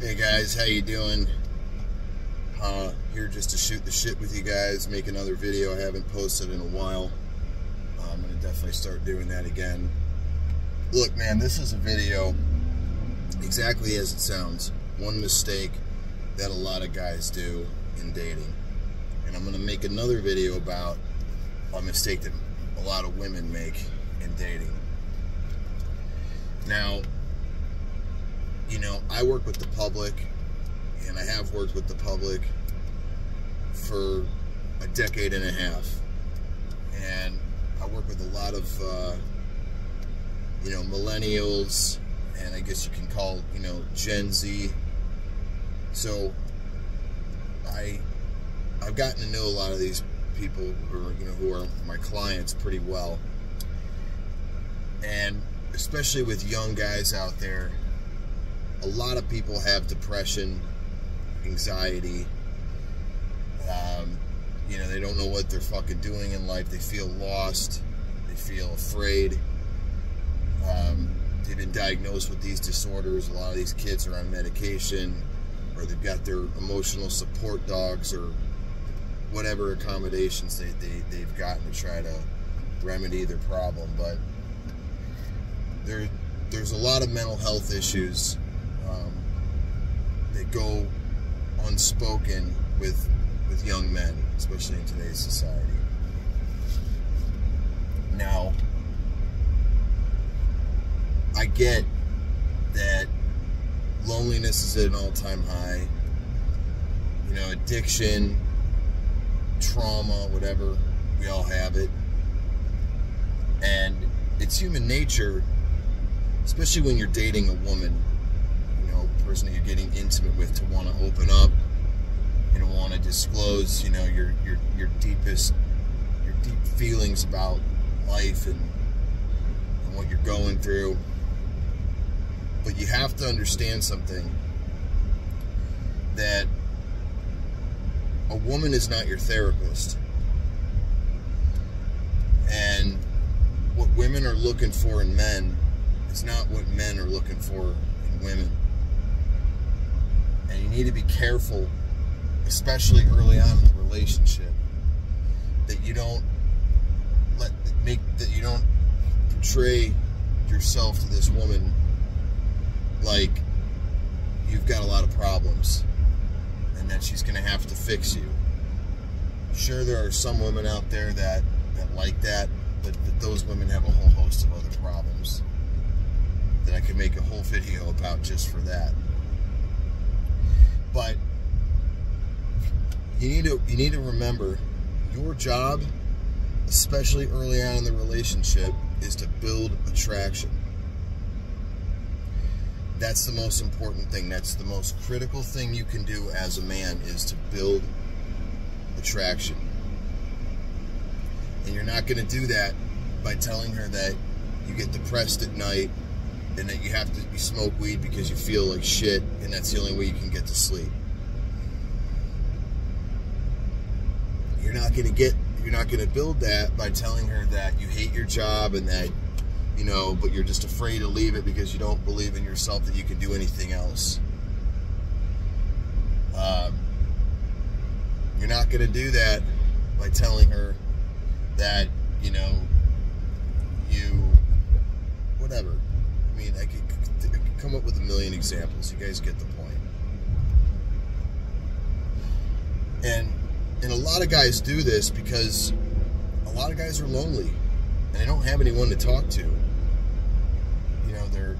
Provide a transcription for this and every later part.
Hey guys, how you doing? Here just to shoot the shit with you guys, make another video I haven't posted in a while. I'm gonna definitely start doing that again. Look, man, this is a video exactly as it sounds. One mistake that a lot of guys do in dating. And I'm gonna make another video about a mistake that a lot of women make in dating. Now, you know, I work with the public, and I have worked with the public for a decade and a half. And I work with a lot of, you know, millennials, and I guess you can call, you know, Gen Z. So I've gotten to know a lot of these people who are my clients pretty well. And especially with young guys out there, a lot of people have depression, anxiety. You know, they don't know what they're fucking doing in life. They feel lost. They feel afraid. They've been diagnosed with these disorders. A lot of these kids are on medication, or they've got their emotional support dogs, or whatever accommodations they've gotten to try to remedy their problem. But there's a lot of mental health issues that go unspoken with young men, especially in today's society. Now, I get that loneliness is at an all-time high. You know, addiction, trauma, whatever, we all have it. And it's human nature, especially when you're dating a woman, you know, a person that you're getting intimate with, to want to open up and want to disclose, you know, your deep feelings about life and what you're going through. But you have to understand something, that a woman is not your therapist. And what women are looking for in men is not what men are looking for in women. And you need to be careful, especially early on in the relationship, that you don't portray yourself to this woman like you've got a lot of problems and that she's going to have to fix you. Sure, there are some women out there that like that, but those women have a whole host of other problems that I could make a whole video about just for that. But you need to remember, your job, especially early on in the relationship, is to build attraction. That's the most important thing. That's the most critical thing you can do as a man, is to build attraction. And you're not going to do that by telling her that you get depressed at night and that you smoke weed because you feel like shit and that's the only way you can get to sleep. You're not going to build that by telling her that you hate your job and that, you know, but you're just afraid to leave it because you don't believe in yourself that you can do anything else. You're not going to do that by telling her that, you know, whatever. I mean, I could come up with a million examples. You guys get the point. And a lot of guys do this because a lot of guys are lonely and they don't have anyone to talk to. You know, their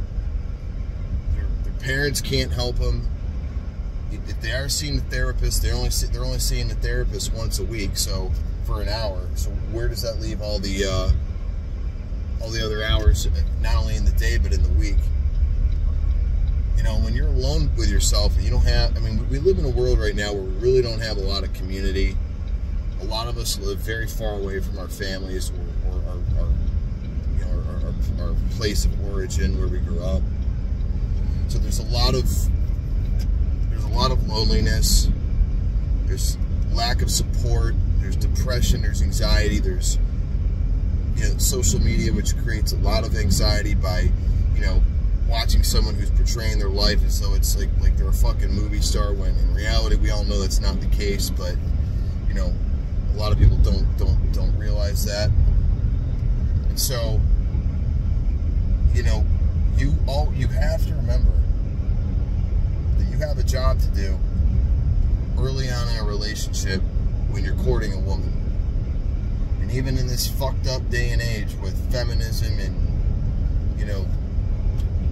parents can't help them. If they are seeing the therapist, they're only seeing the therapist once a week, so for an hour. So where does that leave all the other hours, not only in the day but in the week? You know, when you're alone with yourself and you don't have, I mean, we live in a world right now where we really don't have a lot of community. A lot of us live very far away from our families or our place of origin where we grew up. So there's a lot of loneliness. There's lack of support. There's depression. There's anxiety. There's, you know, social media, which creates a lot of anxiety by, you know, watching someone who's portraying their life as though it's like they're a fucking movie star, when in reality we all know that's not the case. But you know, a lot of people don't realize that. And so, you know, you have to remember that you have a job to do early on in a relationship when you're courting a woman. And even in this fucked up day and age with feminism and, you know,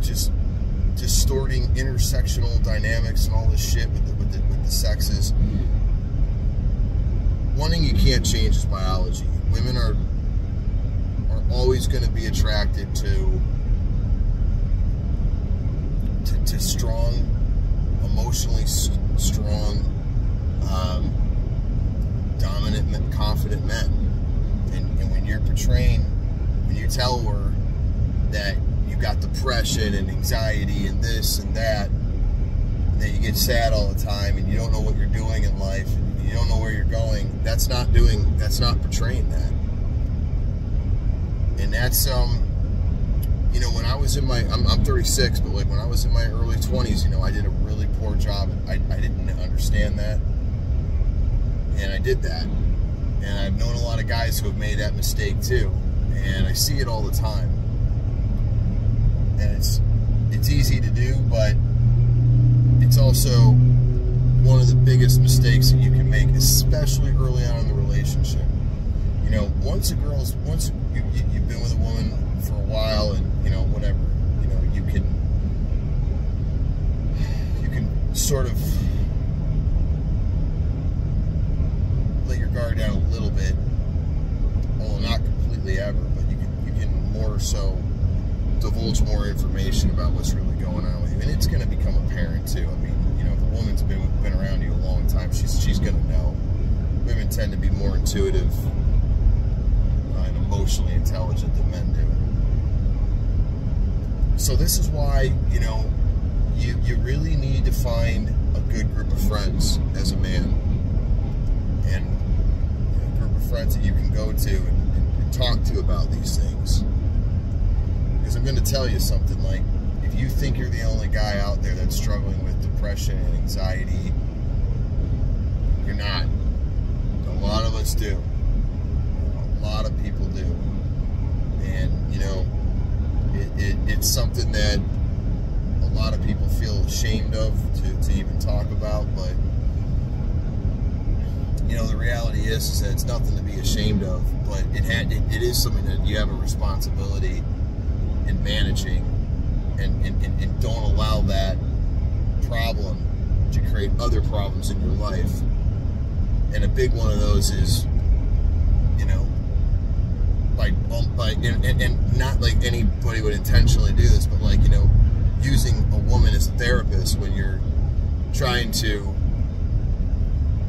just distorting intersectional dynamics and all this shit with the sexes, one thing you can't change is biology. Women are always going to be attracted to strong, emotionally strong, dominant, confident men. And when you're portraying, when you tell her that you got depression and anxiety and this and that you get sad all the time and you don't know what you're doing in life and you don't know where you're going, that's not portraying that. And that's, you know, when I was in my, I'm 36, but like when I was in my early 20s, you know, I did a really poor job. I didn't understand that. And I did that. And I've known a lot of guys who have made that mistake too. And I see it all the time. And it's easy to do, but it's also one of the biggest mistakes that you can make, especially early on in the relationship. You know, once you've been with a woman for a while, and you know, whatever, you know, you can sort of let your guard down a little bit, although not completely ever, but you can more so divulge more information about what's really going on with you, and it's going to become apparent too. I mean, you know, if a woman's been around you a long time, she's going to know. Women tend to be more intuitive and emotionally intelligent than men do. So this is why, you know, you really need to find a good group of friends as a man, and a group of friends that you can go to and talk to about these things. Because I'm going to tell you something, like, if you think you're the only guy out there that's struggling with depression and anxiety, you're not. A lot of us do. A lot of people do. And, you know, it's something that a lot of people feel ashamed of to even talk about, but, you know, the reality is that it's nothing to be ashamed of, but it is something that you have a responsibility in managing, and don't allow that problem to create other problems in your life. And a big one of those is, you know, and not like anybody would intentionally do this, but like, you know, using a woman as a therapist when you're trying to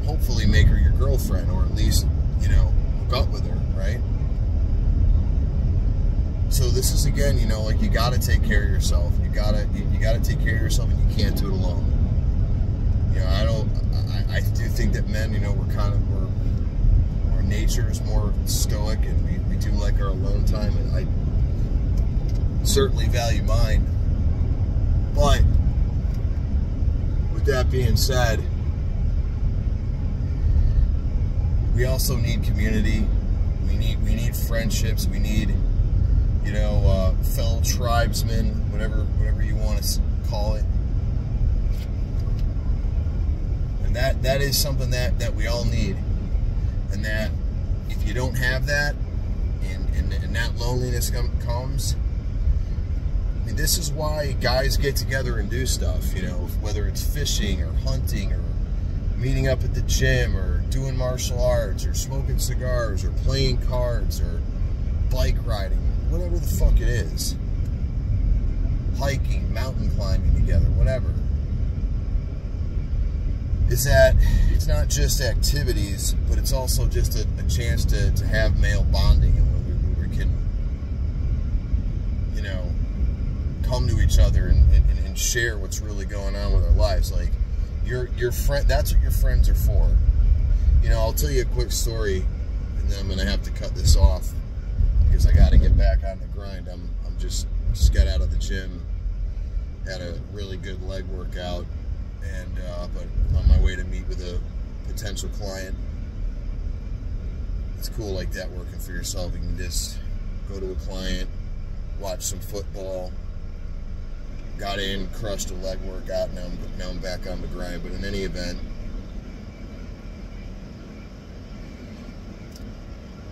hopefully make her your girlfriend, or at least, you know, hook up with her, right? So this is, again, you know, like, you got to take care of yourself. You got to take care of yourself, and you can't do it alone. You know, I do think that men, you know, our nature is more stoic, and we do like our alone time, and I certainly value mine. But with that being said, we also need community. We need friendships. We need, you know, fellow tribesmen, whatever you want to call it. And that is something that we all need. And that if you don't have that, and that loneliness comes, I mean, this is why guys get together and do stuff, you know, whether it's fishing or hunting or meeting up at the gym or doing martial arts or smoking cigars or playing cards or bike riding, whatever the fuck it is, hiking, mountain climbing together, whatever. Is that it's not just activities, but it's also just a chance to have male bonding, and where we can, you know, come to each other and share what's really going on with our lives. Like, your friend, that's what your friends are for. You know, I'll tell you a quick story, and then I'm gonna have to cut this off because I got to get back on the grind. I'm just got out of the gym had a really good leg workout, and but on my way to meet with a potential client. It's cool like that, working for yourself. You can just go to a client, watch some football, got in, crushed a leg workout, now I'm back on the grind. But in any event,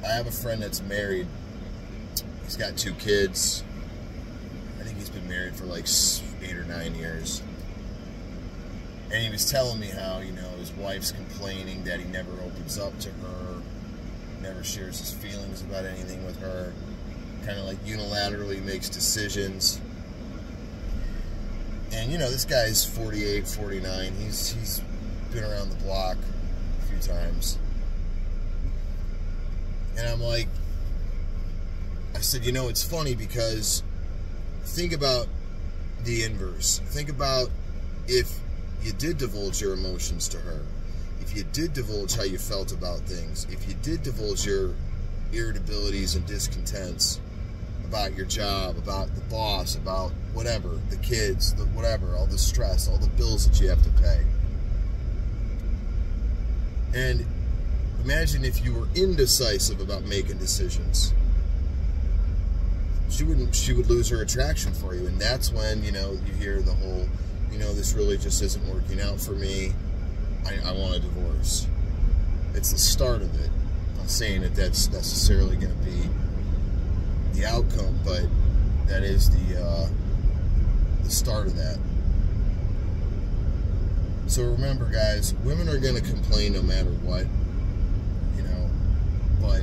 I have a friend that's married. He's got 2 kids. I think he's been married for like 8 or 9 years. And he was telling me how, you know, his wife's complaining that he never opens up to her, never shares his feelings about anything with her, kind of like unilaterally makes decisions. And, you know, this guy's 48, 49. He's been around the block a few times. And I'm like, I said, you know, it's funny because think about the inverse. Think about if you did divulge your emotions to her, if you did divulge how you felt about things, if you did divulge your irritabilities and discontents about your job, about the boss, about whatever, the kids, the whatever, all the stress, all the bills that you have to pay. And imagine if you were indecisive about making decisions. She would lose her attraction for you. And that's when, you know, you hear the whole, you know, this really just isn't working out for me. I want a divorce. It's the start of it. I'm not saying that that's necessarily going to be the outcome, but that is the start of that. So remember, guys, women are going to complain no matter what, you know, but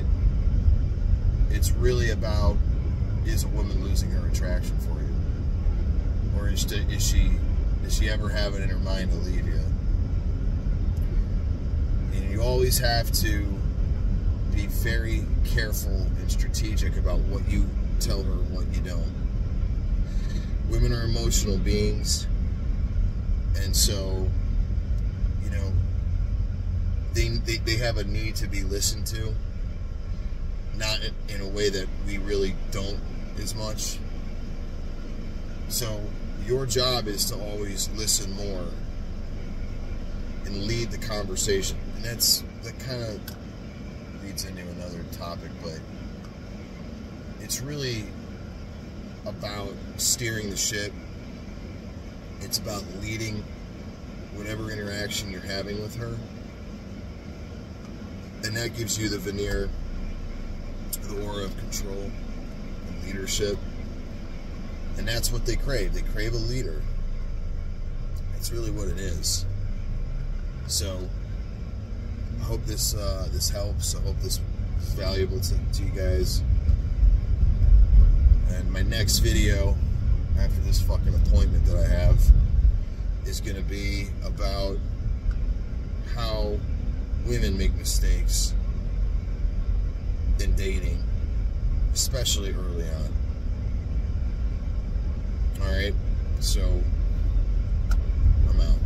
it's really about, is a woman losing her attraction for you? Or does she ever have it in her mind to leave you? And you always have to be very careful and strategic about what you tell her and what you don't. Women are emotional beings, and so, you know, they have a need to be listened to, not in a way that we really don't as much. So your job is to always listen more and lead the conversation. And that kind of leads into another topic, but it's really about steering the ship. It's about leading whatever interaction you're having with her. And that gives you the veneer, the aura of control and leadership. And that's what they crave. They crave a leader. That's really what it is. So I hope this helps. I hope this is valuable to you guys. And my next video, after this fucking appointment that I have, is going to be about how women make mistakes in dating, especially early on. Alright, so I'm out.